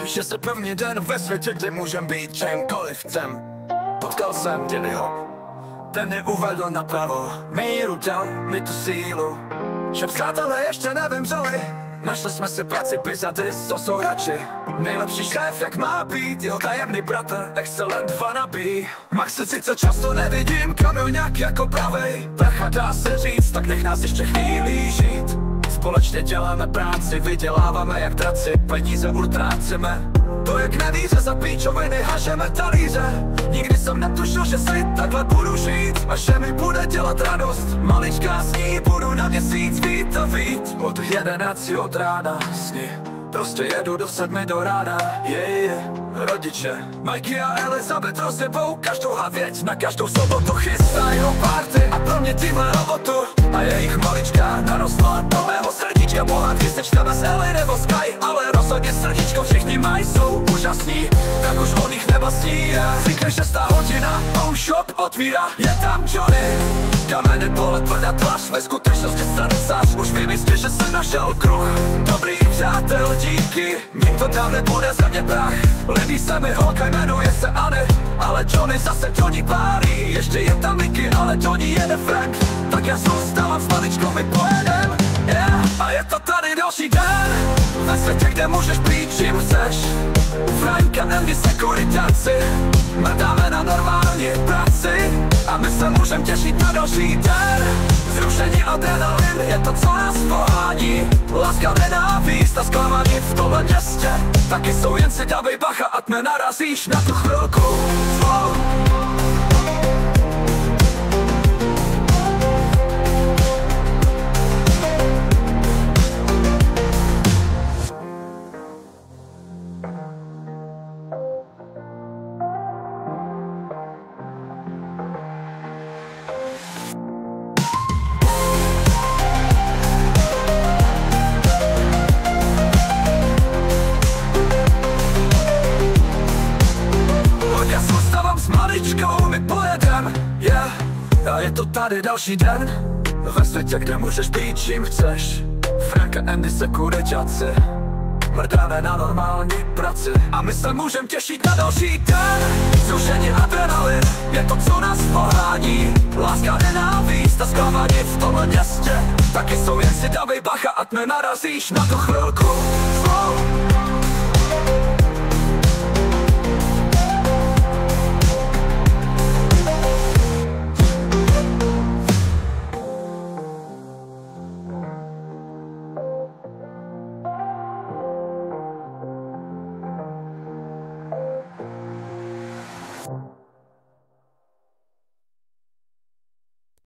Že se první den ve světě, kde můžem být čemkoliv chcem. Potkal jsem Dědyho, ten mě uvedl napravo. Míru dal mi tu sílu, že přátelé ještě nevymřeli. Našli jsme si práci Pizatis, to jsou radši. Nejlepší šéf, jak má být, jeho tajemný bratr, excellent wannabe. Max se sice často nevidím, kamilňák jako pravej. Pracha dá se říct, tak nech nás ještě chvíli žít. Společně děláme práci, vyděláváme jak draci, peníze utrácíme. To jak na víře za píčoviny hažeme talíře. Nikdy jsem netušil, že si takhle budu žít a že mi bude dělat radost. Maličká sní, budu na měsíc vít a vít. Od 11 od rána sní, prostě jedu do 7 do rána. Rodiče Mikey a Elizabeth rozjebou každou havěť, na každou sobotu chystají party. A pro mě týhle robotu a jejich malička narostla do mého srdíčka. Pohádky se čteme z Ellie nebo Sky, ale rozhodně srdíčko všichni mají, jsou úžasní, tak už o nich nebasní. Říkne 6. hodina, home shop otvírá, je tam Johnny. Kamene pole, tvrdá tvář, ve skutečnosti srdcař. Už vím jistě, že jsem našel kruh. Dobrý přátel, díky, nikdo tam nebude za mě prach. Líbí se mi holka, jmenuje se Anny, ale Johnny zase Johnny pálí. Ještě je tam Mickey, ale Johnny jede Frank. Tak já zůstávám s maličkou, my pojedem, a je to tady další den ve světě, kde můžeš být čím chceš. Frank a Andy sekuritáci, mrdáme na normální práci a my se můžem těšit na další den. Zrušení adrenalin je to, co nás pohání. Láska, nenávist a zklamání v tomhle městě taky jsou, jen si dávej bacha, ať nenarazíš na tu chvilku. My pojedem, a je to tady další den ve světě, kde můžeš být čím chceš. Frank a Andy sekuritáci, mrdáme na normální práci a my se můžem těšit na další den. Zrušení adrenalin je to, co nás pohání. Láska, nenávist a zklamání v tomhle městě taky jsou, jen si dávej bacha, ať nenarazíš na tu chvilku.